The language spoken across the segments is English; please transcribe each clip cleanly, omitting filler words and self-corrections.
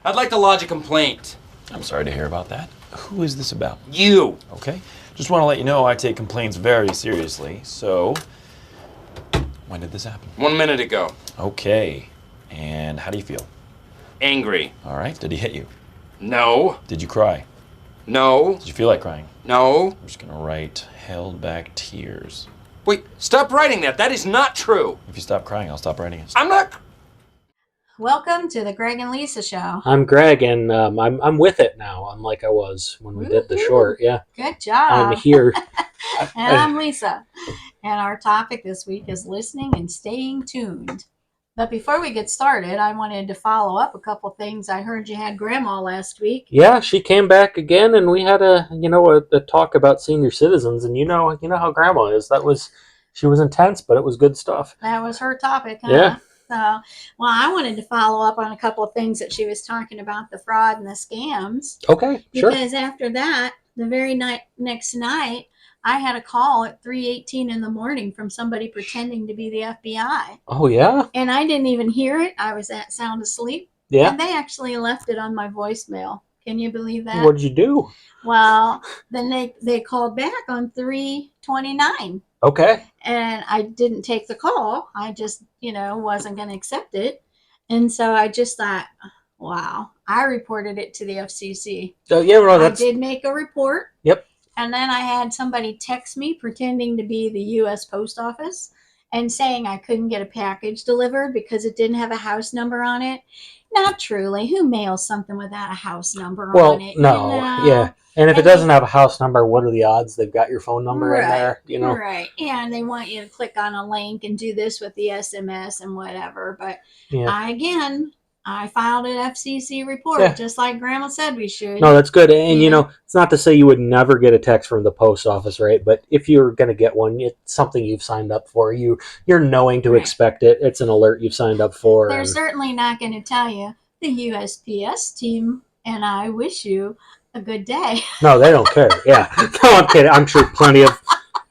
I'd like to lodge a complaint. I'm sorry to hear about that. Who is this about? You. Okay. Just want to let you know I take complaints very seriously. So, when did this happen? 1 minute ago. Okay. And how do you feel? Angry. All right. Did he hit you? No. Did you cry? No. Did you feel like crying? No. I'm just going to write held back tears. Wait, stop writing that. That is not true. If you stop crying, I'll stop writing it. I'm not... Welcome to the Greg and Leisa show. I'm Greg, and I'm with it now, unlike I was when we did the short. Yeah, Good job. I'm here. And I'm Lisa. And our topic this week is listening and staying tuned. But before we get started, I wanted to follow up a couple things. I heard you had Grandma last week. Yeah, she came back again, and we had a talk about senior citizens, and you know how Grandma is. She was intense, but it was good stuff. That was her topic, huh? Yeah. So, well, I wanted to follow up on a couple of things that she was talking about, the fraud and the scams. Okay, sure. Because after that, the very next night, I had a call at 3:18 in the morning from somebody pretending to be the FBI. Oh, yeah? And I didn't even hear it. I was sound asleep. Yeah. And they actually left it on my voicemail. Can you believe that? What did you do? Well, then they called back on 3:29. Okay. And I didn't take the call. I just, wasn't going to accept it. And so I just thought, wow, I reported it to the FCC. Oh, yeah, well, I did make a report. Yep. And then I had somebody text me pretending to be the U.S. Post Office and saying I couldn't get a package delivered because it didn't have a house number on it. Not truly. Who mails something without a house number on it? No, yeah. And if it doesn't have a house number, what are the odds they've got your phone number in there? Right. And they want you to click on a link and do this with the SMS and whatever. But yeah. I filed an FCC report, just like Grandma said we should. No, that's good. And, it's not to say you would never get a text from the post office, right? But if you're going to get one, it's something you've signed up for. You're knowing to expect it. It's an alert you've signed up for. They're certainly not going to tell you, the USPS team and I wish you a good day. No, they don't care. Yeah. No, I'm kidding. I'm sure plenty of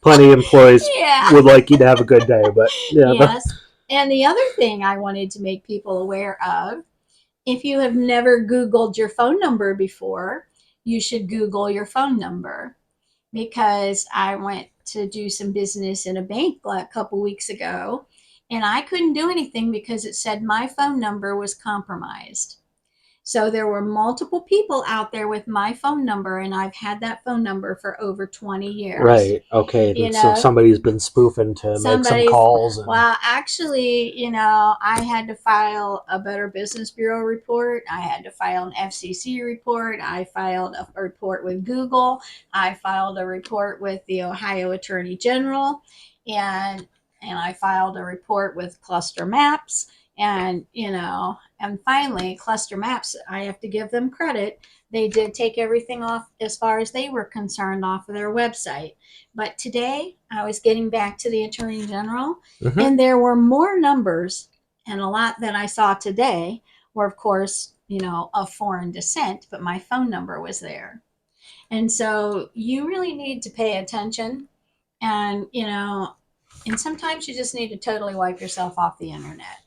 employees would like you to have a good day. But yeah. Yes. And the other thing I wanted to make people aware of, if you have never Googled your phone number before, you should Google your phone number. Because I went to do some business in a bank a couple weeks ago, and I couldn't do anything because it said my phone number was compromised. So there were multiple people out there with my phone number, and I've had that phone number for over 20 years. Right. Okay. So somebody's been spoofing to make some calls. Well, actually, I had to file a Better Business Bureau report. I had to file an FCC report. I filed a report with Google. I filed a report with the Ohio Attorney General, and I filed a report with Cluster Maps. And, and finally, Cluster Maps, I have to give them credit. They did take everything off, as far as they were concerned, off of their website. But today, I was getting back to the Attorney General, and there were more numbers, and a lot that I saw today were, of course, of foreign descent, but my phone number was there. And so you really need to pay attention, and, and sometimes you just need to totally wipe yourself off the internet.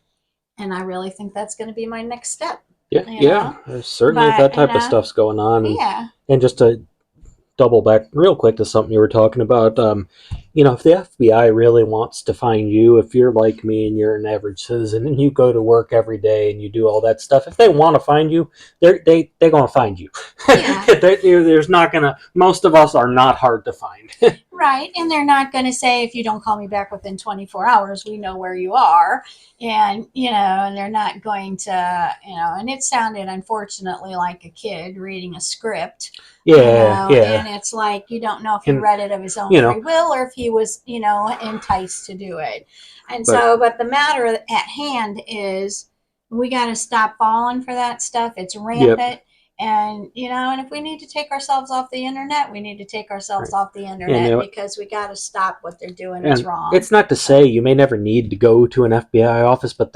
And I really think that's going to be my next step. Yeah. There's certainly that type of stuff's going on. Yeah. And just to double back real quick to something you were talking about, if the FBI really wants to find you, if you're like me and you're an average citizen and you go to work every day and you do all that stuff, if they want to find you, they're going to find you. Yeah. There's not going to, most of us are not hard to find. Right. And they're not going to say, if you don't call me back within 24 hours, we know where you are. And, and they're not going to, and it sounded, unfortunately, like a kid reading a script. Yeah. And it's like, you don't know if he read it of his own free will or if he was, enticed to do it. And but the matter at hand is we got to stop falling for that stuff. It's rampant. Yep. And, and if we need to take ourselves off the internet, we need to take ourselves off the internet because we got to stop what they're doing. It's wrong. It's not to say you may never need to go to an FBI office, but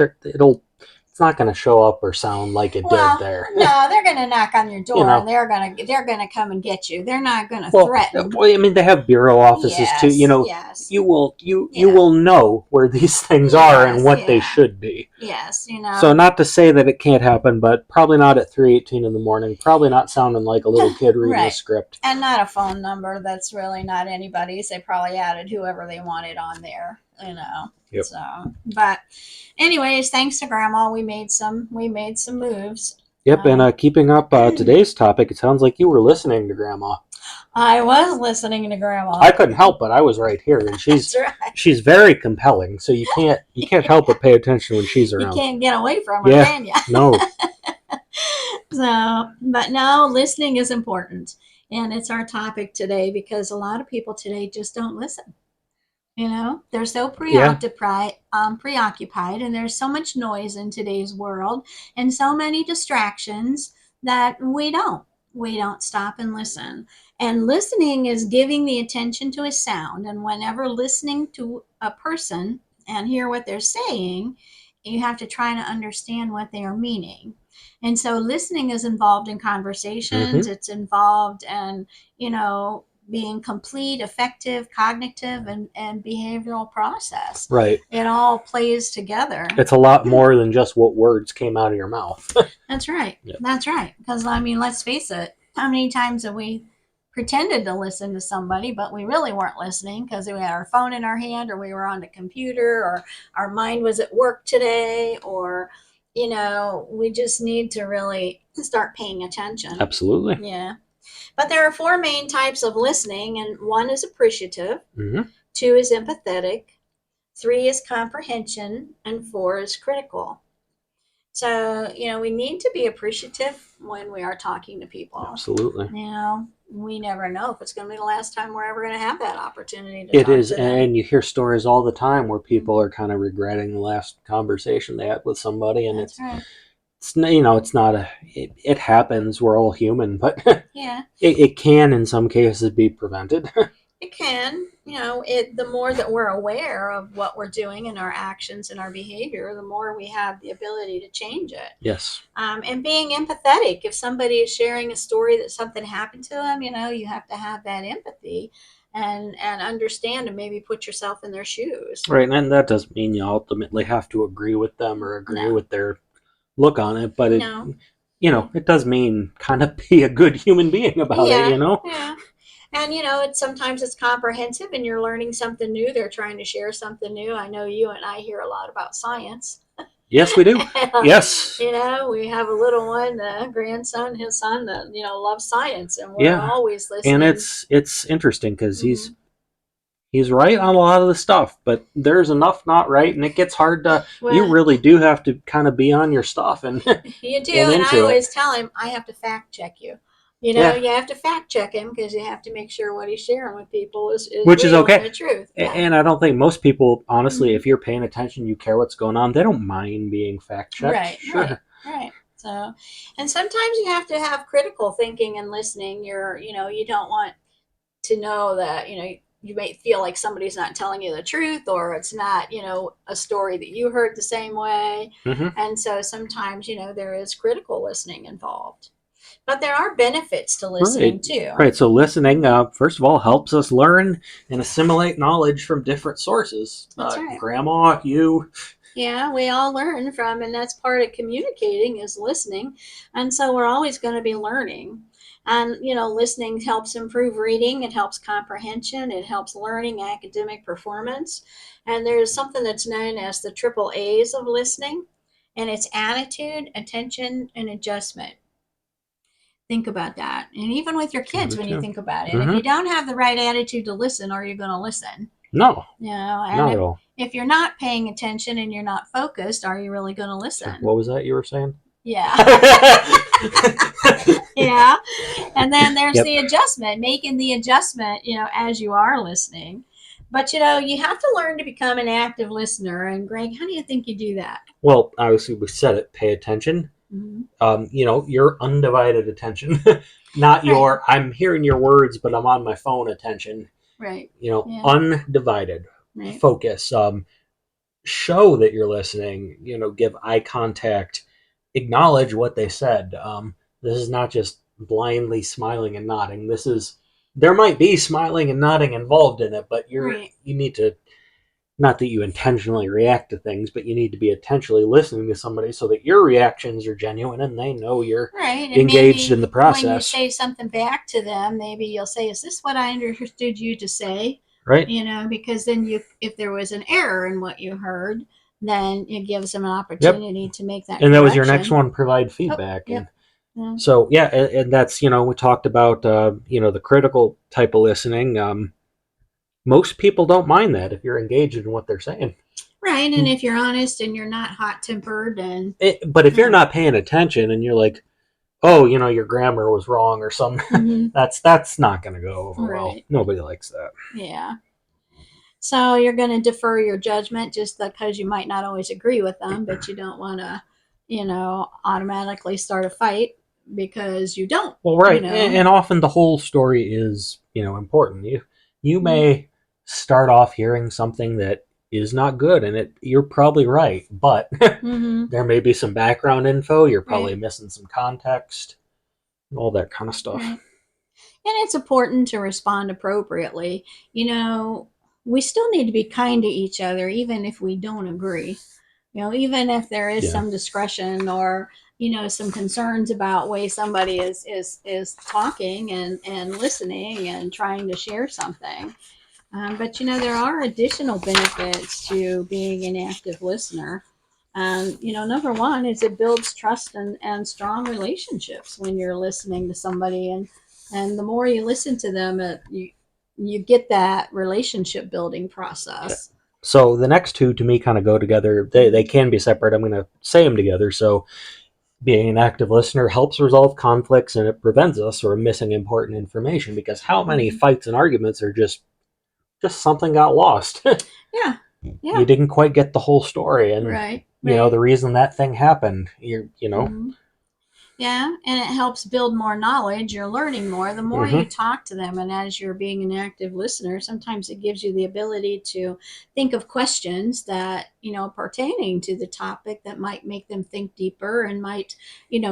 it's not going to show up or sound like it Well, did there. no, they're going to knock on your door, You know. and they're gonna come and get you. They're not going to Well, threaten. I mean, they have bureau offices too. Yes, You know, yes, you will yeah, know where these things are and yes, what they yeah, should be. yes. So not to say that it can't happen, but probably not at 3:18 in the morning. Probably not sounding like a little kid reading a Right. script. And not a phone number that's really not anybody's. They probably added whoever they wanted on there, you know. Yep. So, but anyways, thanks to Grandma, we made some moves. Yep, and keeping up today's topic, it sounds like you were listening to Grandma. I was listening to Grandma. I couldn't help but I was right here, and she's That's right. she's very compelling. So you can't help but pay attention when she's You around. can't get away from her, Yeah. can you? No. So, but no, listening is important, and it's our topic today because a lot of people today just don't listen. You know, they're so preoccupied, and there's so much noise in today's world, and so many distractions that we don't stop and listen. And listening is giving the attention to a sound. And whenever listening to a person and hear what they're saying, you have to try to understand what they are meaning. And so listening is involved in conversations. It's involved in, being complete, effective, cognitive, and behavioral process. Right. It all plays together. It's a lot more than just what words came out of your mouth. That's right. Yep. That's right. Because, let's face it, how many times have we pretended to listen to somebody, but we really weren't listening because we had our phone in our hand, or we were on the computer, or our mind was at work today, or, we just need to really start paying attention. Absolutely. Yeah. But there are 4 main types of listening, and 1 is appreciative, 2 is empathetic, 3 is comprehension, and 4 is critical. So, we need to be appreciative when we are talking to people. Absolutely. We never know if it's going to be the last time we're ever going to have that opportunity to It talk is, to them. and you hear stories all the time where people are kind of regretting the last conversation they had with somebody, and That's right. it's not it happens. We're all human, but Yeah, it can in some cases be prevented. it can. The more that we're aware of what we're doing and our actions and our behavior, the more we have the ability to change it. Yes. And being empathetic. If somebody is sharing a story that something happened to them, you have to have that empathy and understand and maybe put yourself in their shoes. Right, and that doesn't mean you ultimately have to agree with them or agree with their look on it, but it does mean kind of be a good human being about it, Yeah. And sometimes it's comprehensive and you're learning something new. They're trying to share something new. I know you and I hear a lot about science. Yes, we do. Yes. We have a little one, grandson, his son that loves science, and we're always listening. And it's interesting because he's right on a lot of the stuff, but there's enough not right, and it gets hard to. You really do have to kind of be on your stuff, and you do. And I always tell him I have to fact check you. You have to fact check him because you have to make sure what he's sharing with people is which is okay. The truth. Yeah. And I don't think most people, honestly, if you're paying attention, you care what's going on. They don't mind being fact checked. Right. Sure. Right. So, and sometimes you have to have critical thinking and listening. You don't want to know that you may feel like somebody's not telling you the truth, or it's not a story that you heard the same way. And so sometimes there is critical listening involved. But there are benefits to listening too. Right. So listening, first of all, helps us learn and assimilate knowledge from different sources. That's right. Grandma, you. Yeah, we all learn from, and that's part of communicating is listening. And so we're always going to be learning. And, listening helps improve reading. It helps comprehension. It helps learning, academic performance. And there's something that's known as the triple A's of listening, and it's attitude, attention, and adjustment. Think about that. And even with your kids, when you think about it, if you don't have the right attitude to listen, are you going to listen? No. And not at all. If you're not paying attention and you're not focused, are you really going to listen? What was that you were saying? Yeah. Yeah. And then there's the adjustment, making the adjustment, as you are listening. But, you have to learn to become an active listener. And Greg, how do you think you do that? Well, obviously we said it, pay attention. Your undivided attention, not your I'm hearing your words but I'm on my phone attention. Right. Undivided focus. show that you're listening. Give eye contact, acknowledge what they said. This is not just blindly smiling and nodding. There might be smiling and nodding involved in it, but Right. you need to, not that you intentionally react to things, but you need to be intentionally listening to somebody so that your reactions are genuine and they know you're Right. And engaged in maybe the when you process. say something back to them, maybe you'll say, "Is this what I understood you to say?" Right. Because then if there was an error in what you heard, then it gives them an Yep. opportunity to make that And that was your next correction. one, provide Oh, feedback. And yep. Yeah. so, yeah, and that's, we talked about, the critical type of listening. Most people don't mind that if you're engaged in what they're saying. Right. And if you're honest and you're not hot tempered and But if you're yeah. not paying attention and you're like, oh, your grammar was wrong or something, Mhm. that's not going to go over well. Right. Nobody likes that. Yeah. So you're going to defer your judgment just because you might not always agree with them, but you don't want to, automatically start a fight because you don't, Well, you right, know. and often the whole story is, important. You Mhm. may start off hearing something that is not good, and you're probably right, but Mhm. there may be some background info. You're probably Right. missing some context, all that kind of stuff. Right. And it's important to respond appropriately. We still need to be kind to each other, even if we don't agree. Even if there is Yeah. some discretion or some concerns about way somebody is talking and listening and trying to share something. But there are additional benefits to being an active listener. Number one is it builds trust and strong relationships when you're listening to somebody, and the more you listen to them, you get that relationship building process. So the next two to me kind of go together. They can be separate. I'm going to say them together. So being an active listener helps resolve conflicts and it prevents us from missing important information, because how many fights and arguments are just something got lost. Yeah, You yeah, didn't quite get the whole story, and right, right. the reason that thing happened. Mhm. Yeah, and it helps build more knowledge. You're learning more the more you Hmm. talk to them. And as you're being an active listener, sometimes it gives you the ability to think of questions that, pertaining to the topic that might make them think deeper and might,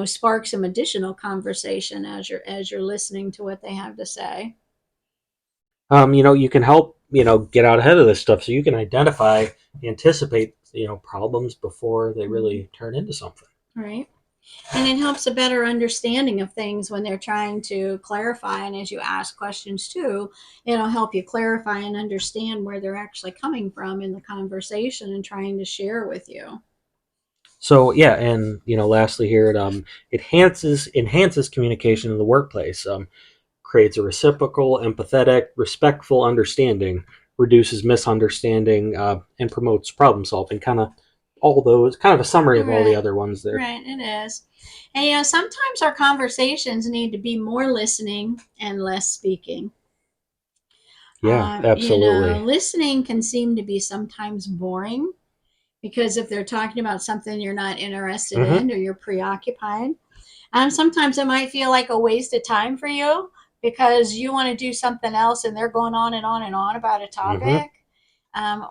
spark some additional conversation as you're listening to what they have to say. You can help get out ahead of this stuff, so you can identify, anticipate problems before they Mhm. really turn into something. Right. And it helps a better understanding of things when they're trying to clarify. And as you ask questions too, it'll help you clarify and understand where they're actually coming from in the conversation and trying to share with you. So yeah, and lastly here, it enhances communication in the workplace. Creates a reciprocal, empathetic, respectful understanding, reduces misunderstanding, and promotes problem solving. Kind of all those, kind of a summary of all the Right. other ones there. Right. It is. And sometimes our conversations need to be more listening and less speaking. Yeah, absolutely. Listening can seem to be sometimes boring because if they're talking about something you're not interested Hmm. in or you're preoccupied. Sometimes it might feel like a waste of time for you because you want to do something else and they're going on and on and on about a Hmm. topic.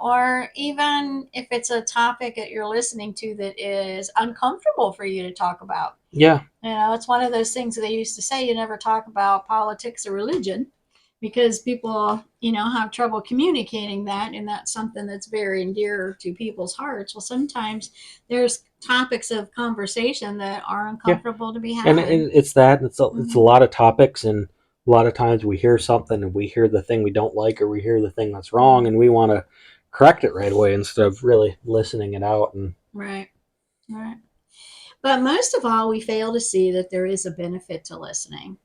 Or even if it's a topic that you're listening to that is uncomfortable for you to talk about. Yeah. It's one of those things that they used to say you never talk about politics or religion because people, have trouble communicating that. And that's something that's very dear to people's hearts. Well, sometimes there's topics of conversation that are Yeah. uncomfortable to be And had. it's that. It's a Hmm. lot of topics, and a lot of times we hear something and we hear the thing we don't like, or we hear the thing that's wrong, and we want to correct it right away instead of really listening it out. And Right. Right. But most of all, we fail to see that there is a benefit to listening.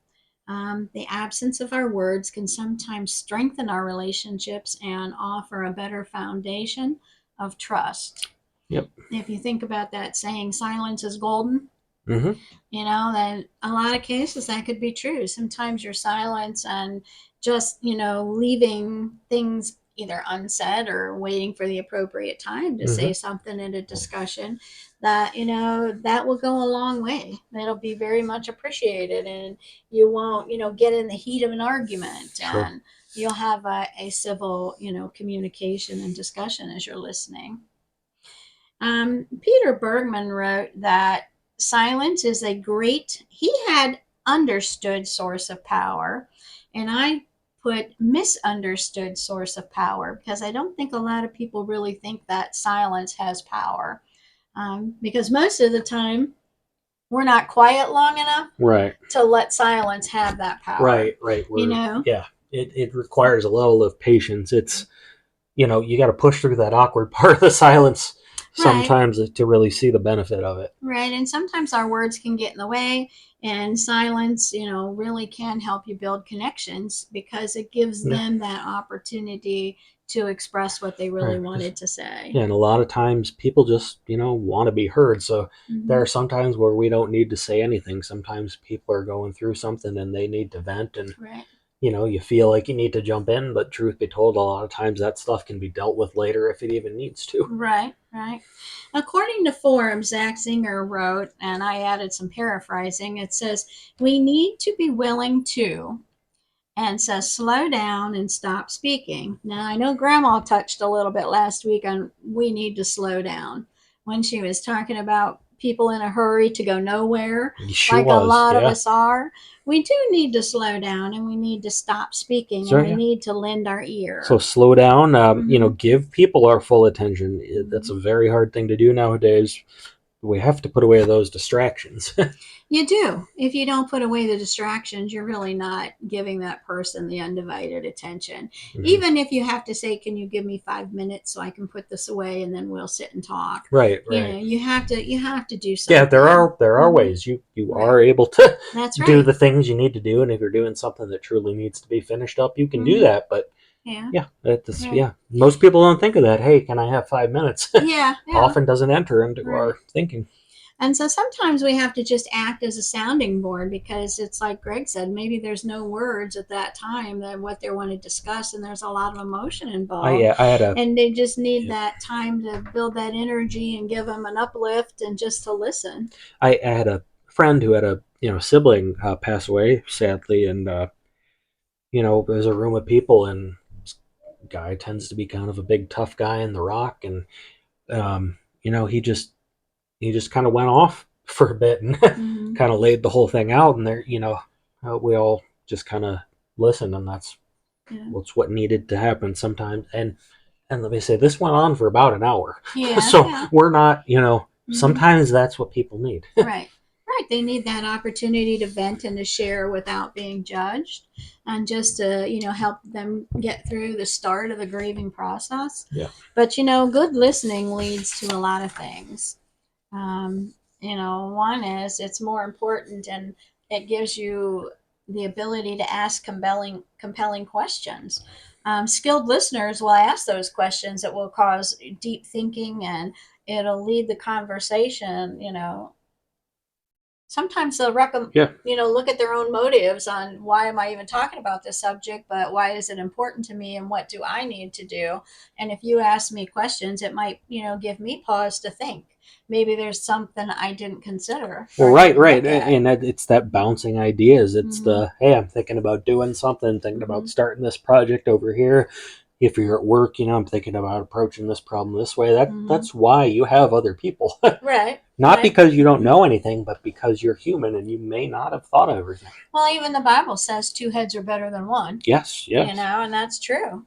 The absence of our words can sometimes strengthen our relationships and offer a better foundation of trust. yep. If you think about that saying, silence is golden, Hmm. then a lot of cases that could be true. Sometimes your silence and just, leaving things either unsaid or waiting for the appropriate time to Hmm. say something in a discussion that, that will go a long way. It'll be very much appreciated and you won't, get in the heat of an argument Sure. and you'll have a civil, communication and discussion as you're listening. Peter Bergman wrote that silence is he had understood source of power. And I put misunderstood source of power because I don't think a lot of people really think that silence has power. Because most of the time, we're not quiet long enough Right. to let silence have that power. Right. You know? Yeah. It requires a level of patience. It's, you got to push through that awkward part of the silence sometimes to really see the benefit of it. Right. And sometimes our words can get in the way, and silence, really can help you build connections because it gives them that opportunity to express what they really wanted to say. Yeah, and a lot of times people just, want to be heard. So there are some times where we don't need to say anything. Sometimes people are going through something and they need to vent, and you feel like you need to jump in, but truth be told, a lot of times that stuff can be dealt with later if it even needs to. Right. According to Forbes, Zach Zinger wrote, and I added some paraphrasing, it says, we need to be willing to, and says, slow down and stop speaking. Now, I know Grandma touched a little bit last week on we need to slow down when she was talking about people in a hurry to go nowhere, a lot of us are. We do need to slow down, and we need to stop speaking, and we need to lend our ear. So slow down, give people our full attention. That's a very hard thing to do nowadays. We have to put away those distractions. You do. If you don't put away the distractions, you're really not giving that person the undivided attention. Even if you have to say, can you give me 5 minutes so I can put this away and then we'll sit and talk. Right. You have to do something. Yeah, there are ways. You are able to do the things you need to do, and if you're doing something that truly needs to be finished up, you can do that. But most people don't think of that. Hey, can I have 5 minutes? Often doesn't enter into our thinking. And so sometimes we have to just act as a sounding board because it's like Greg said, maybe there's no words at that time that what they want to discuss, and there's a lot of emotion involved. And they just need that time to build that energy and give them an uplift and just to listen. I had a friend who had a sibling pass away sadly, and there's a room of people, and this guy tends to be kind of a big tough guy in the rock, and he just kind of went off for a bit and kind of laid the whole thing out, and there, we all just kind of listened, and that's what needed to happen sometimes. And let me say, this went on for about an hour. We're not, sometimes that's what people need. Right. They need that opportunity to vent and to share without being judged, and just to, help them get through the start of the grieving process. Yeah. But, good listening leads to a lot of things. One is it's more important, and it gives you the ability to ask compelling questions. Skilled listeners will ask those questions that will cause deep thinking, and it'll lead the conversation. Sometimes they'll look at their own motives on why am I even talking about this subject, but why is it important to me, and what do I need to do? And if you ask me questions, it might, give me pause to think. Maybe there's something I didn't consider. Well, right. And it's that bouncing ideas. It's the, hey, I'm thinking about doing something, thinking about starting this project over here. If you're at work, I'm thinking about approaching this problem this way. That's why you have other people. Right. Not because you don't know anything, but because you're human and you may not have thought of everything. Well, even the Bible says 2 heads are better than one. Yes. And that's true.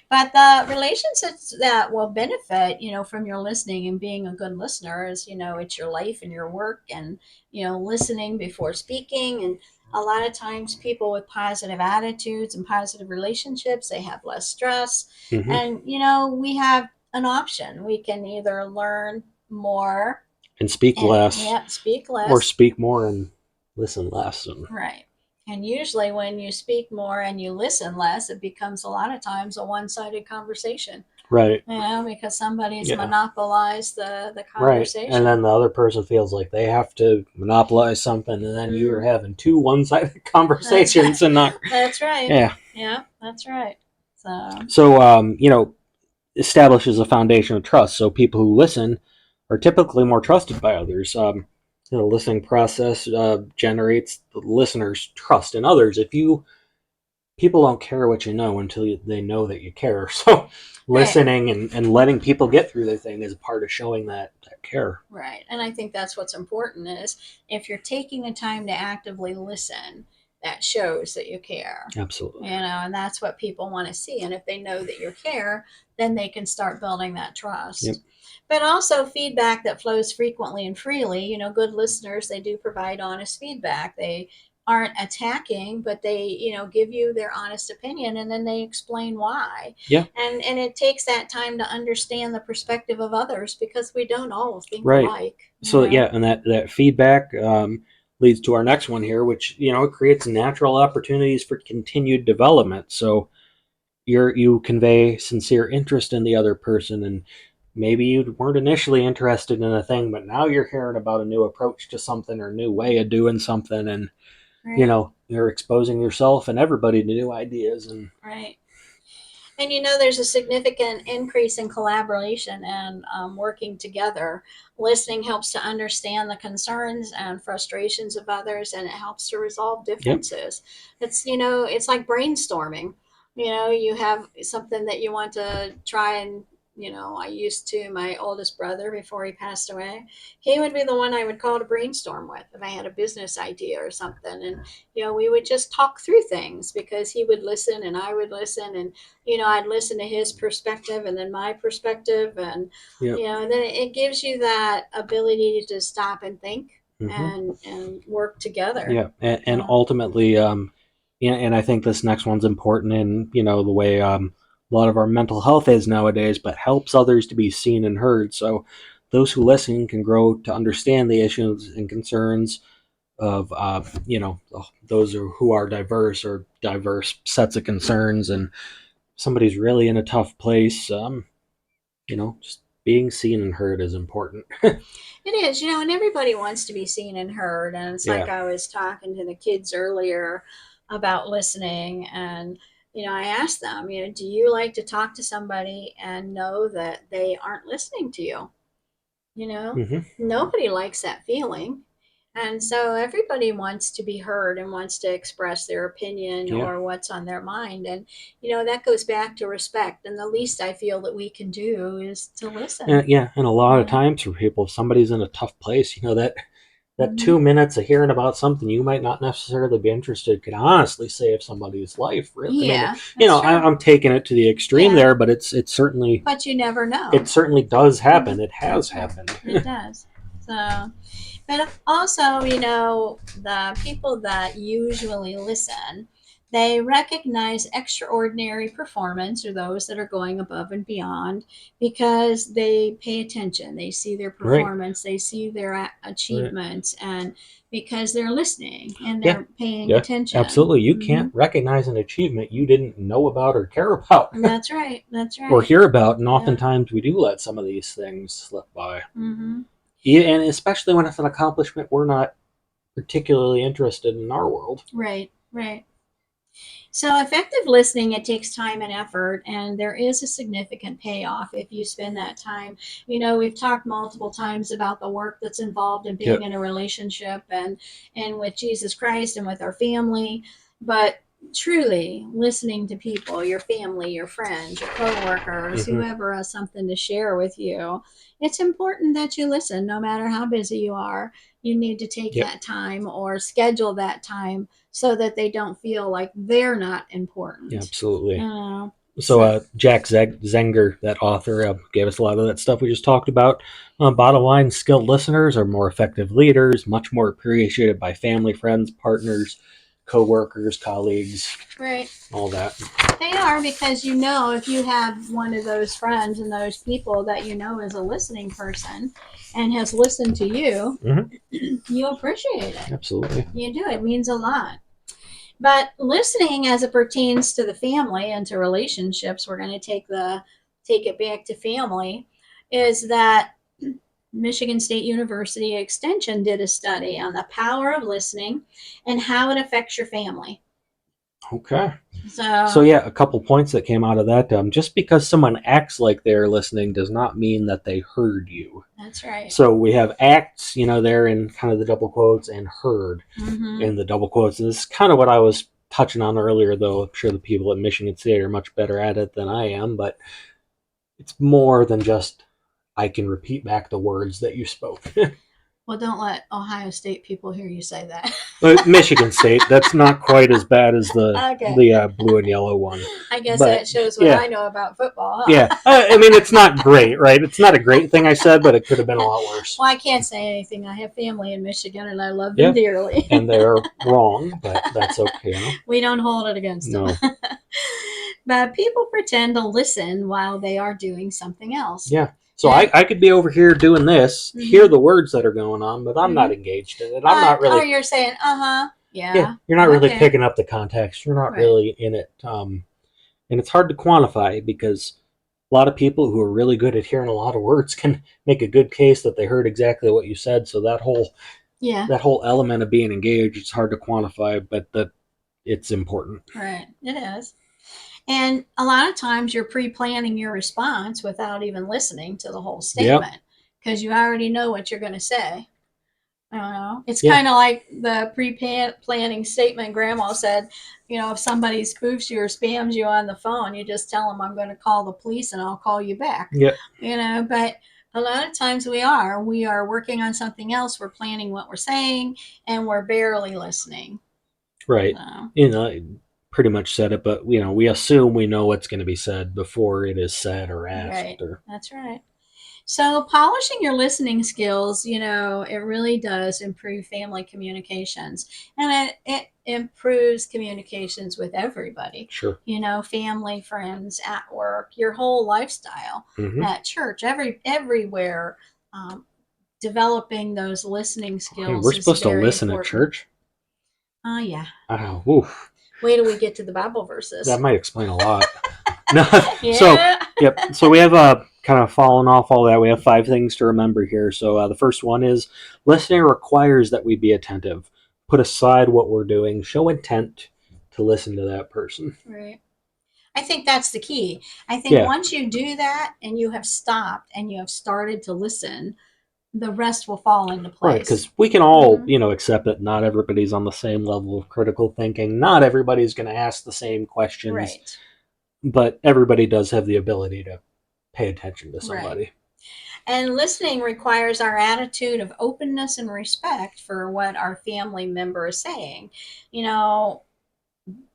But the relationships that will benefit, from your listening and being a good listener is, it's your life and your work, and, listening before speaking. And a lot of times people with positive attitudes and positive relationships, they have less stress. And, we have an option. We can either learn more and speak less. Speak less. Or speak more and listen less. Right. And usually when you speak more and you listen less, it becomes a lot of times a one-sided conversation. Right. Because somebody's monopolized the conversation. Right. And then the other person feels like they have to monopolize something, and then you're having 2 one-sided conversations. That's right. Yeah, that's right. So establishes a foundation of trust. So people who listen are typically more trusted by others. The listening process generates the listener's trust in others. If you people don't care what you know until they know that you care. So listening and letting people get through their thing is a part of showing that care. Right. And I think that's what's important is if you're taking the time to actively listen, that shows that you care. Absolutely. And that's what people want to see. And if they know that you care, then they can start building that trust. Yep. But also feedback that flows frequently and freely. Good listeners, they do provide honest feedback. They aren't attacking, but they, give you their honest opinion and then they explain why. Yeah. And it takes that time to understand the perspective of others because we don't all think Right. alike. So yeah, and that feedback leads to our next one here, which it creates natural opportunities for continued development. So you convey sincere interest in the other person, and maybe you weren't initially interested in a thing, but now you're hearing about a new approach to something or a new way of doing something, and Right. you're exposing yourself and everybody to new ideas. And Right. And there's a significant increase in collaboration and working together. Listening helps to understand the concerns and frustrations of others, and it helps to resolve yep, differences. It's like brainstorming. You have something that you want to try and, I used to, my oldest brother, before he passed away, he would be the one I would call to brainstorm with if I had a business idea or something. And, we would just talk through things because he would listen and I would listen. And I'd listen to his perspective and then my perspective, and yep, and then it gives you that ability to stop and think hmm and work together. yeah, and ultimately, and I think this next one's important in the way a lot of our mental health is nowadays, but helps others to be seen and heard. So those who listen can grow to understand the issues and concerns of those who are diverse or diverse sets of concerns, and somebody's really in a tough place. Just being seen and heard is important. It is, and everybody wants to be seen and heard. And it's like Yeah. I was talking to the kids earlier about listening. And, I asked them, do you like to talk to somebody and know that they aren't listening to you? hmm Nobody likes that feeling. And so everybody wants to be heard and wants to express their opinion Yeah. or what's on their mind. And, that goes back to respect. And the least I feel that we can do is to listen. Yeah, and a lot of Yeah. times for people, if somebody's in a tough place, that Mhm. 2 minutes of hearing about something you might not necessarily be interested could honestly save somebody's life. Really, I mean, Yeah, that's true. I'm taking it to the extreme Yeah, there, but it's certainly but you never know. it certainly does happen. Mhm. It has That's right. happened. It does. So, but also, the people that usually listen, they recognize extraordinary performance or those that are going above and beyond because they pay attention. They see their Right. performance, they see their Right. achievements, and because they're listening and Yeah. they're paying Yeah. attention. Absolutely. You Hmm. can't recognize an achievement you didn't know about or care about That's right. That's or right. hear about, and Yeah. oftentimes we do let some of these things slip by. Hmm. Yeah, and especially when it's an accomplishment we're not particularly interested in our world. Right. Right. So, effective listening, it takes time and effort, and there is a significant payoff if you spend that time. We've talked multiple times about the work that's involved in being Yep. in a relationship and with Jesus Christ and with our family, but truly listening to people, your family, your friends, your coworkers, hmm whoever has something to share with you, it's important that you listen no matter how busy you are. You need to take Yep. that time or schedule that time so that they don't feel like they're not Yeah, important. absolutely. Uh, So, so Jack Zenger, that author, gave us a lot of that stuff we just talked about. Bottom line, skilled listeners are more effective leaders, much more appreciated by family, friends, partners, co-workers, colleagues, right, all that. they are because if you have one of those friends and those people that is a listening person and has listened to you, hmm you appreciate it. Absolutely. You do. It means a lot. But listening as it pertains to the family and to relationships, we're going to take it back to family, is that Michigan State University Extension did a study on the power of listening and how it affects your family. Okay. So, So yeah, a couple points that came out of that. Just because someone acts like they're listening does not mean that they heard you. that's right. So we have acts, there in kind of the double quotes, and heard Mm-hmm. in the double quotes. And this is kind of what I was touching on earlier, though, I'm sure the people at Michigan State are much better at it than I am, but it's more than just I can repeat back the words that you spoke. Well, don't let Ohio State people hear you say that. But Michigan State, that's not quite as bad as Okay. the blue and yellow one. I guess But, that shows what yeah. I know about football. Huh? Yeah, I mean, it's not great, right? It's not a great thing I said, but it could have been a lot worse. Well, I can't say anything. I have family in Michigan, and I love them dearly. And they're wrong, but that's okay. You know? We don't hold it against them. But people pretend to listen while they are doing something else. Yeah. So I could be over here doing this, hear the words that are going on, but I'm not engaged in it. I'm not really. Oh, you're saying, yeah. You're not really picking up the context. You're not really in it. And it's hard to quantify because a lot of people who are really good at hearing a lot of words can make a good case that they heard exactly what you said. So that whole element of being engaged, it's hard to quantify, but that it's important. Right. It is. And a lot of times you're pre-planning your response without even listening to the whole statement because you already know what you're going to say. I don't know. It's kind of like the pre-planning statement Grandma said, if somebody spoofs you or spams you on the phone, you just tell them I'm going to call the police and I'll call you back. Yeah. But a lot of times we are working on something else. We're planning what we're saying and we're barely listening. Right. Pretty much said it, but we assume we know what's going to be said before it is said or asked. Right. That's right. So polishing your listening skills, it really does improve family communications, and it improves communications with everybody. Sure. Family, friends, at work, your whole lifestyle, at church, everywhere. Developing those listening skills. We're supposed to listen important. at church. Oh yeah. Oh, oof. Wait till we get to the Bible verses. That might explain a lot. So we have kind of fallen off all that. We have 5 things to remember here. So the first one is listening requires that we be attentive. Put aside what we're doing. Show intent to listen to that person. Right. I think that's the key. I think once you do that and you have stopped and you have started to listen, the rest will fall into place. Right, because we can all, accept that not everybody's on the same level of critical thinking. Not everybody's going to ask the same questions. Right. But everybody does have the ability to pay attention to somebody. Right. And listening requires our attitude of openness and respect for what our family member is saying.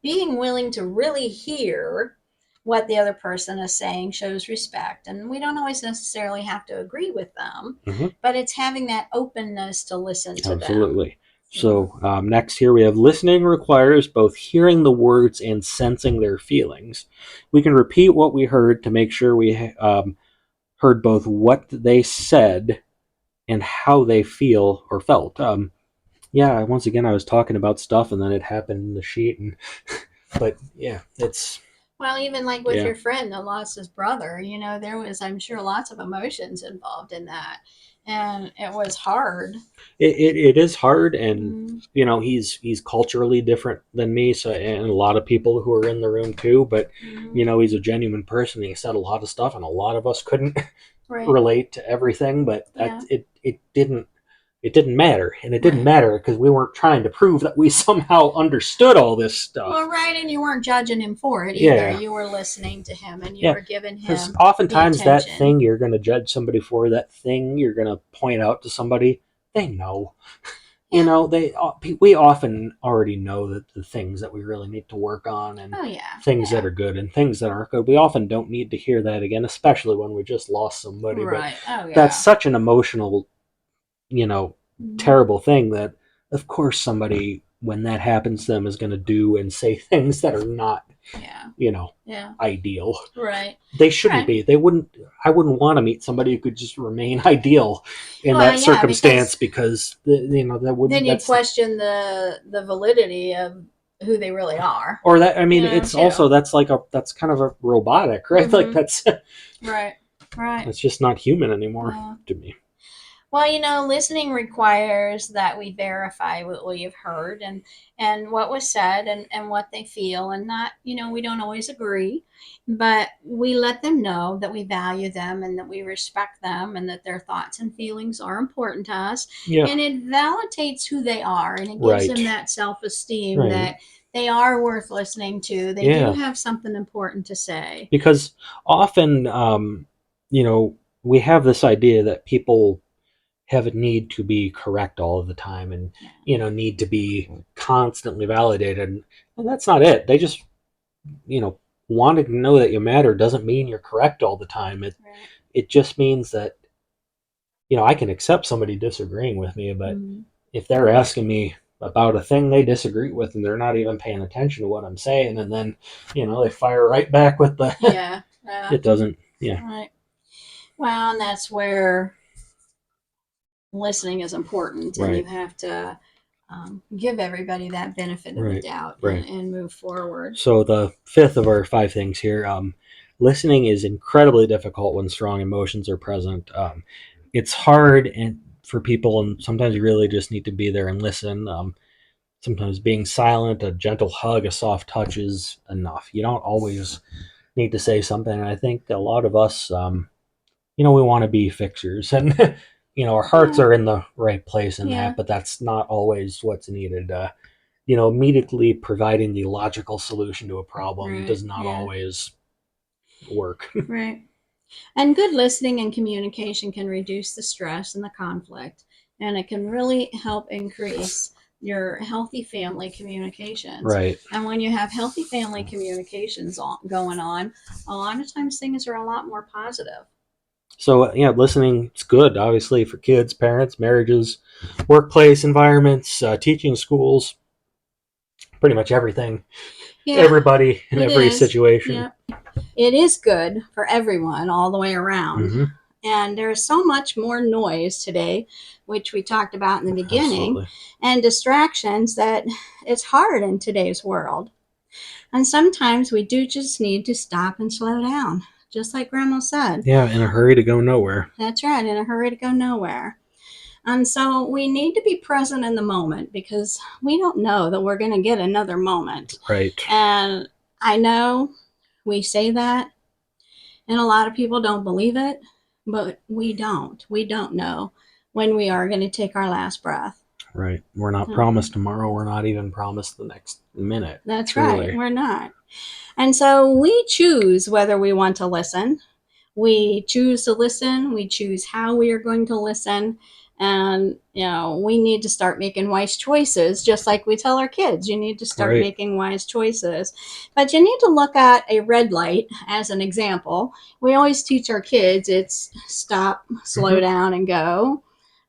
Being willing to really hear what the other person is saying shows respect. And we don't always necessarily have to agree with them, but it's having that openness to listen to them. Absolutely. So next here we have listening requires both hearing the words and sensing their feelings. We can repeat what we heard to make sure we heard both what they said and how they feel or felt. Once again, I was talking about stuff and then it happened in the sheet. But it's... Well, even like with your friend that lost his brother, there was, I'm sure, lots of emotions involved in that. And it was hard. It is hard, and he's culturally different than me, so and a lot of people who are in the room too. But he's a genuine person. He said a lot of stuff, and a lot of us couldn't relate to everything. But it didn't matter, and it didn't matter because we weren't trying to prove that we somehow understood all this stuff. Well, right, and you weren't judging him for it either. You were listening to him, and you were giving him. Because oftentimes that thing you're going to judge somebody for, that thing you're going to point out to somebody, they know. We often already know that the things that we really need to work on, and things that are good and things that aren't good. We often don't need to hear that again, especially when we just lost somebody. Right. But that's such an emotional, terrible thing that, of course, somebody, when that happens to them, is going to do and say things that are not, ideal. Right. They shouldn't be. I wouldn't want to meet somebody who could just remain ideal in that circumstance because that wouldn't. Then you question the validity of who they really are. Or that, it's also, that's kind of a robotic, right? Like that's. Right. It's just not human anymore to me. Well, listening requires that we verify what we've heard and what was said and what they feel. And not, we don't always agree, but we let them know that we value them and that we respect them and that their thoughts and feelings are important to us. Yeah. And it validates who they are and it gives Right. them that self esteem Right. that they are worth listening to. They Yeah. do have something important to say. Because often, we have this idea that people have a need to be correct all of the time and, need to be constantly validated. And that's not it. They just, wanting to know that you matter doesn't mean you're correct all the time. It just means that, I can accept somebody disagreeing with me, but if they're asking me about a thing they disagree with and they're not even paying attention to what I'm saying, and then, they fire right back with the, Yeah. it doesn't, Right. Well, and that's where listening is important, and you Right. have to give everybody that benefit of the Right. doubt Right. and move forward. So the fifth of our 5 things here, listening is incredibly difficult when strong emotions are present. It's hard and for people, and sometimes you really just need to be there and listen. Sometimes being silent, a gentle hug, a soft touch is enough. You don't always need to say something. And I think a lot of us, we want to be fixers, and our hearts Yeah. are in the right place in Yeah. that, but that's not always what's needed. Immediately providing the logical solution to a problem Right. does not Yeah. always work. Right. And good listening and communication can reduce the stress and the conflict, and it can really help increase your healthy family communications. Right. And when you have healthy family communications going on, a lot of times things are a lot more positive. So, listening is good, obviously, for kids, parents, marriages, workplace environments, teaching schools, pretty much everything, Yeah, everybody in it every is. situation. Yeah. It is good for everyone all the way around. Mm-hmm. And there's so much more noise today, which we talked about in the beginning, Absolutely. and distractions that it's hard in today's world. And sometimes we do just need to stop and slow down, just like Grandma said. Yeah, in a hurry to go nowhere. That's right, in a hurry to go nowhere. And so we need to be present in the moment because we don't know that we're going to get another moment. Right. And I know we say that, and a lot of people don't believe it, but we don't. We don't know when we are going to take our last breath. Right. We're not promised tomorrow. We're not even promised the next minute. That's truly. right. We're not. And so we choose whether we want to listen. We choose to listen. We choose how we are going to listen. And, we need to start making wise choices, just like we tell our kids. You need to start Right. making wise choices. But you need to look at a red light as an example. We always teach our kids it's stop, slow down, and go.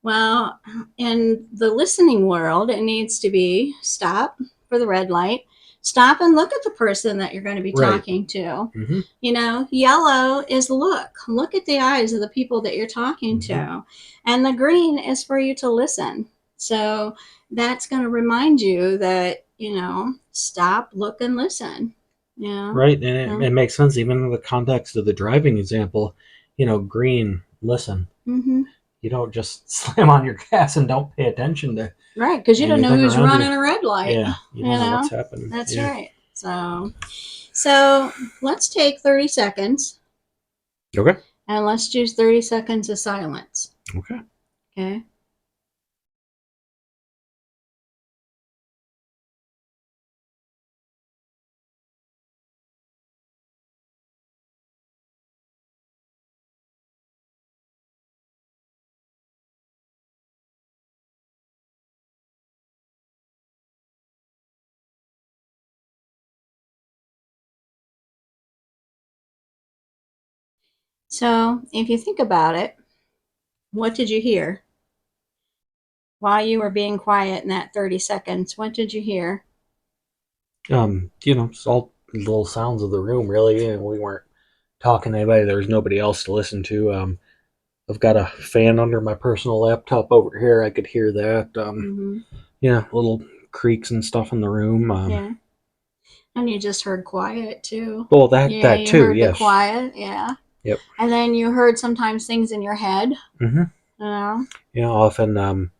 Well, in the listening world, it needs to be stop for the red light. Stop and look at the person that you're going to be Right. talking to. Mm-hmm. Yellow is look at the eyes of the people that you're talking to, and the green is for you to listen. So that's going to remind you that stop, look, and listen. Right, and it makes sense even in the context of the driving example. Green, listen. Mm-hmm. You don't just slam on your gas and don't pay attention to Right, because you don't know anything who's around running you. a red light. Yeah, you don't know what's happening. That's Yeah. right. So let's take 30 seconds Okay. and let's choose 30 seconds of silence. Okay. Okay. So if you think about it, what did you hear? While you were being quiet in that 30 seconds, what did you hear? It's all little sounds of the room, really. We weren't talking to anybody. There was nobody else to listen to. I've got a fan under my personal laptop over here. I could hear that. Little creaks and stuff in the room. Yeah. And you just heard quiet too. Well, that Yeah, that you too. heard Yes. the quiet. Yeah. Yep. And then you heard sometimes things in your head. Mm-hmm. You know? You know, often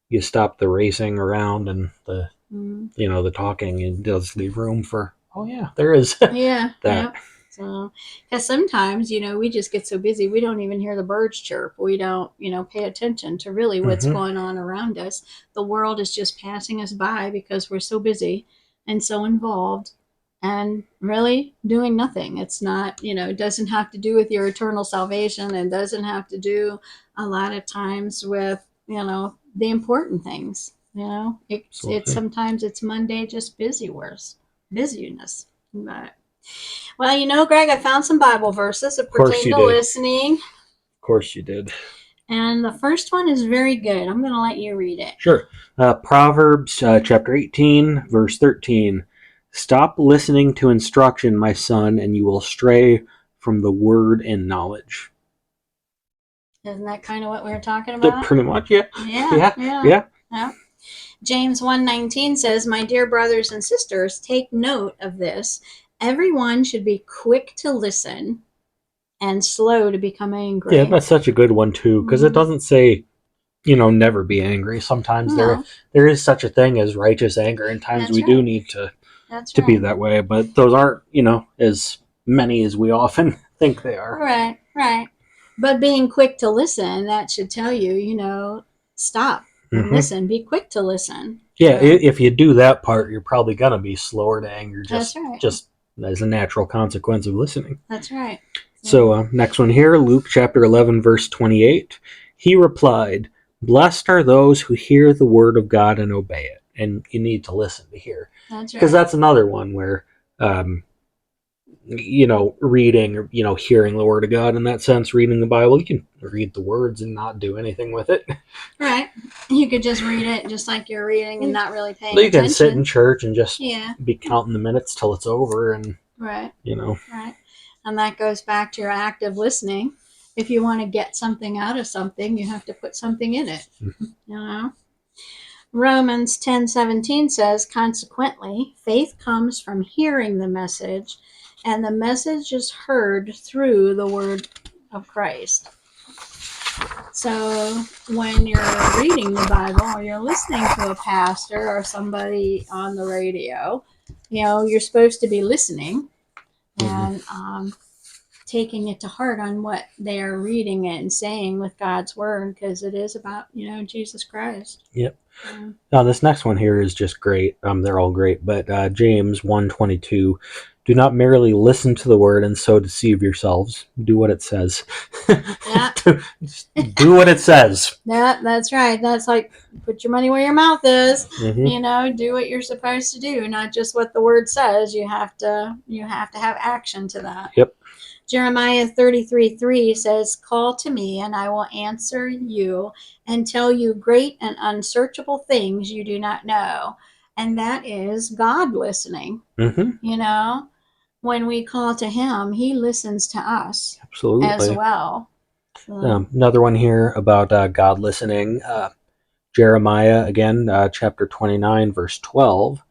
you stop the racing around and the Mm. the talking, and does leave room for, oh yeah, there is Yeah. that. Yep. So, because sometimes, we just get so busy, we don't even hear the birds chirp. We don't, pay attention to really what's Hmm. going on around us. The world is just passing us by because we're so busy and so involved and really doing nothing. It's not, it doesn't have to do with your eternal salvation and doesn't have to do a lot of times with, the important things. It's Absolutely. sometimes it's Monday, just busyness. But well, Greg, I found some Bible verses that Of course pertain you to did. Of listening. course you did. And the first one is very good. I'm going to let you read it. Sure. Proverbs chapter 18, verse 13. Stop listening to instruction, my son, and you will stray from the word and knowledge. Isn't that kind of what we were talking about? Pretty much, yeah. Yeah, Yeah, yeah, yeah. yeah. James 1:19 says, "My dear brothers and sisters, take note of this. Everyone should be quick to listen and slow to become Yeah, angry." that's such a good one, too, because it doesn't say, never be angry. Sometimes No, there is such a thing as righteous anger, and times that's we do right. need to That's be right. that way, but those aren't, as many as we often think they are. Right, right. But being quick to listen, that should tell you, stop and Hmm. listen. Be quick to listen. Yeah, So if you do that part, you're probably gonna be slower to anger, that's just right. just as a natural consequence of listening. That's right. So So, next one here, Luke chapter 11, verse 28. He replied, "Blessed are those who hear the word of God and obey it." And you need to listen to hear, that's because right. that's another one where um, reading or hearing the word of God in that sense, reading the Bible, you can read the words and not do anything with it. Right. You could just read it just like you're reading and not really paying You can sit in attention. church and just Yeah. be counting the minutes till it's over, and Right. you know. Right. And that goes back to your active listening. If you want to get something out of something, you have to put something in it. Mhm. You know? Romans 10:17 says, "Consequently, faith comes from hearing the message, and the message is heard through the word of Christ." So, when you're reading the Bible or you're listening to a pastor or somebody on the radio, you're supposed to be listening Mhm. and taking it to heart on what they are reading and saying with God's word, because it is about, Jesus Christ. Yep. Um, Now this next one here is just great. They're all great, but James 1:22, do not merely listen to the word and so deceive yourselves. Do what it says. yeah. Just do what it says. That's right. That's like put your money where your mouth is. Hmm. Do what you're supposed to do, not just what the word says. You have to have action to that. Yep. Jeremiah 33:3 says, "Call to me, and I will answer you and tell you great and unsearchable things you do not know." And that is God listening. Hmm. When we call to Him, He listens to us as Absolutely. well. So, Another one here about God listening. Jeremiah again, chapter 29, verse 12.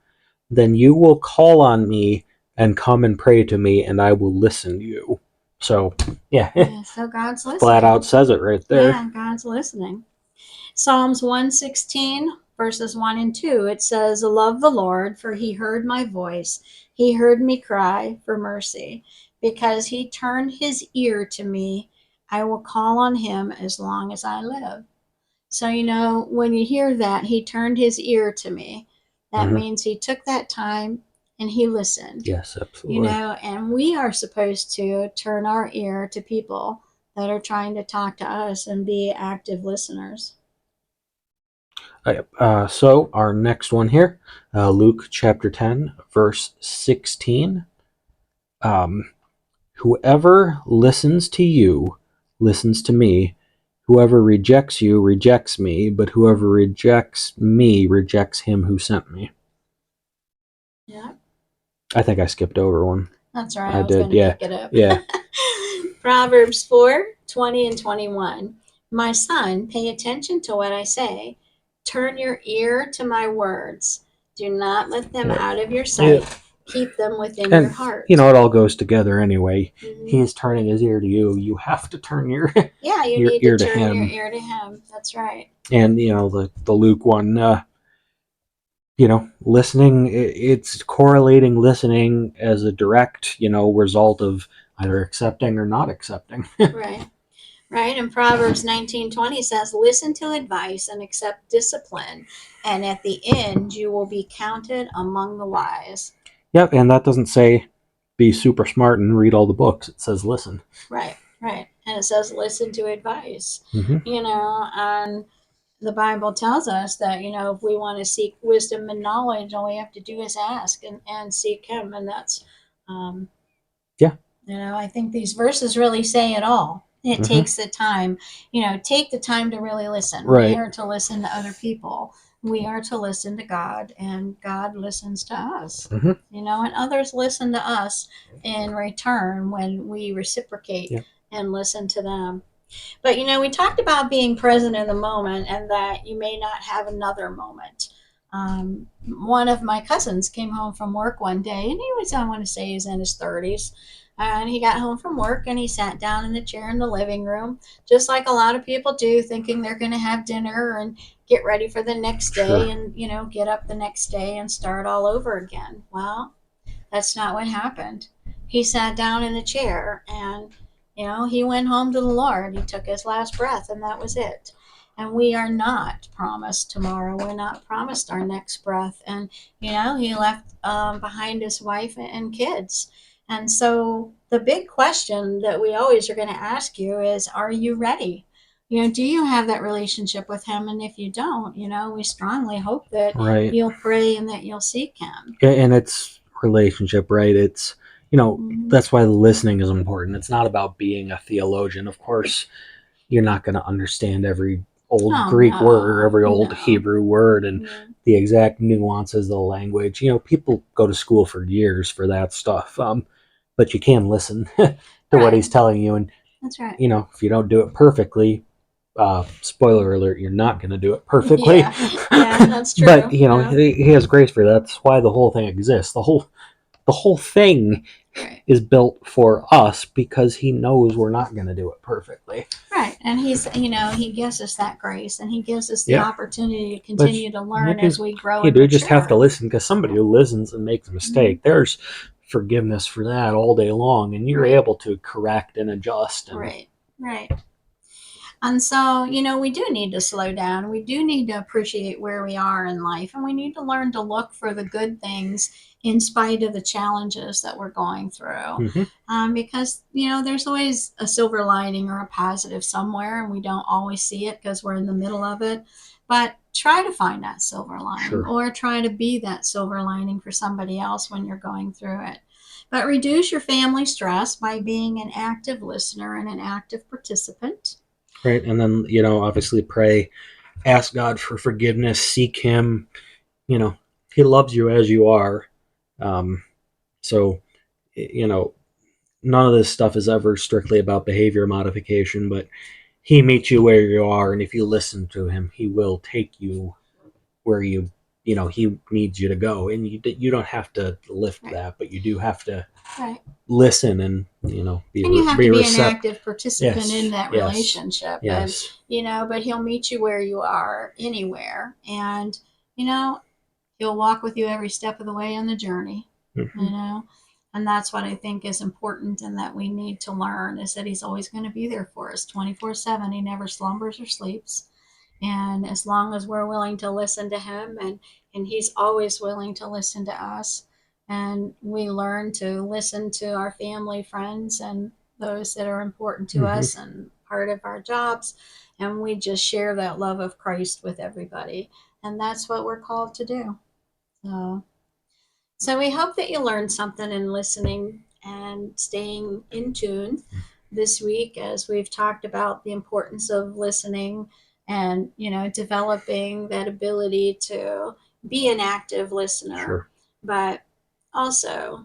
Then you will call on me and come and pray to me, and I will listen to you. So, yeah, yeah, so God's flat listening. out says it right there. Yeah, God's listening. Psalms 116, verses 1 and 2, it says, "Love the Lord, for he heard my voice. He heard me cry for mercy. Because he turned his ear to me, I will call on him as long as I live." So, when you hear that, he turned his ear to me, that Hmm. means he took that time and he listened. Yes, absolutely. And we are supposed to turn our ear to people that are trying to talk to us and be active listeners. So our next one here, Luke chapter 10, verse 16. Um, Whoever listens to you listens to me. Whoever rejects you rejects me, but whoever rejects me rejects him who sent me. Yeah, I think I skipped over one. that's right. I I was did, going to yeah. pick it up. Yeah. Proverbs 4:20 and 21. "My son, pay attention to what I say. Turn your ear to my words. Do not let them Yep. out of your Yep. sight. keep them within your And heart. it all goes together anyway. Mhm. He is turning his ear to you. You have to turn your Yeah, you your need ear to to turn your him. ear to him. That's right. And the Luke one. Listening. It's correlating listening as a direct result of either accepting or not accepting. Right. Right. And Proverbs 19:20 says, listen to advice and accept discipline, and at the end you will be counted among the wise. Yep, and that doesn't say be super smart and read all the books. It says listen. Right, right. And it says listen to advice. Mm-hmm. And the Bible tells us that, if we want to seek wisdom and knowledge, all we have to do is ask and seek him. And that's um, Yeah. I think these verses really say it all. It Mm-hmm. takes the time, take the time to really listen. Right. We are to listen to other people. We are to listen to God, and God listens to us. Mm-hmm. And others listen to us in return when we reciprocate Yeah. and listen to them. But we talked about being present in the moment and that you may not have another moment. One of my cousins came home from work one day, and he was, I want to say, he's in his 30s. And he got home from work and he sat down in the chair in the living room, just like a lot of people do, thinking they're going to have dinner and get ready for the next day Sure. and, get up the next day and start all over again. Well, that's not what happened. He sat down in a chair and, he went home to the Lord. He took his last breath, and that was it. And we are not promised tomorrow. We're not promised our next breath. And, he left behind his wife and kids. And so the big question that we always are going to ask you is, are you ready? Do you have that relationship with him? And if you don't, we strongly hope that Right. you'll pray and that you'll seek him. And it's relationship, right? It's that's why listening is important. It's not about being a theologian. Of course, you're not going to understand every old Greek word or every old Hebrew word and the exact nuances of the language. People go to school for years for that stuff. But you can listen to what he's telling you, and that's right. if you don't do it perfectly, spoiler alert, you're not going to do it perfectly. Yeah, that's true. But he has grace for that. That's why the whole thing exists. The whole thing is built for us because he knows we're not going to do it perfectly. Right. And he's, he gives us that grace, and he gives us the opportunity to continue to learn as we grow. You do just have to listen, because somebody who listens and makes a mistake, there's forgiveness for that all day long, and you're able to correct and adjust. And, Right. And so, we do need to slow down. We do need to appreciate where we are in life, and we need to learn to look for the good things in spite of the challenges that we're going through. Because, there's always a silver lining or a positive somewhere, and we don't always see it because we're in the middle of it. But try to find that silver lining, or try to be that silver lining for somebody else when you're going through it. But reduce your family stress by being an active listener and an active participant. Right. And then, obviously pray, ask God for forgiveness, seek him. He loves you as you are. So, none of this stuff is ever strictly about behavior modification, but he meets you where you are. And if you listen to him, he will take you where he needs you to go. And you don't have to lift that, but you do have to listen and, be an active participant in that relationship. Yes. And, but he'll meet you where you are anywhere. And, he'll walk with you every step of the way on the journey, and that's what I think is important and that we need to learn, is that he's always going to be there for us 24/7. He never slumbers or sleeps. And as long as we're willing to listen to him, and he's always willing to listen to us, and we learn to listen to our family, friends, and those that are important to us and part of our jobs, and we just share that love of Christ with everybody. And that's what we're called to do. So we hope that you learned something in listening and staying in tune this week, as we've talked about the importance of listening and, developing that ability to be an active listener, but also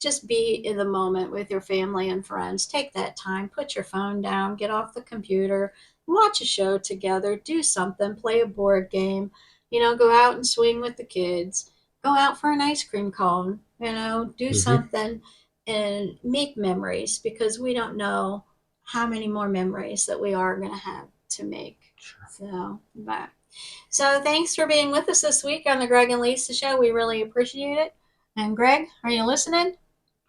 just be in the moment with your family and friends. Take that time, put your phone down, get off the computer, watch a show together, do something, play a board game, go out and swing with the kids. go out for an ice cream cone, do Mhm. something and make memories, because we don't know how many more memories that we are going to have to make. So thanks for being with us this week on the Greg and Leisa show. We really appreciate it. And Greg, are you listening?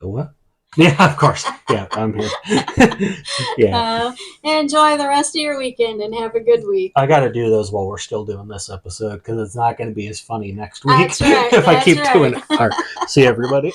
What? Yeah, of course. Yeah, I'm here. Yeah. Enjoy the rest of your weekend and have a good week. I got to do those while we're still doing this episode because it's not going to be as funny next week That's right. if I That's keep right. doing it. All right. See everybody.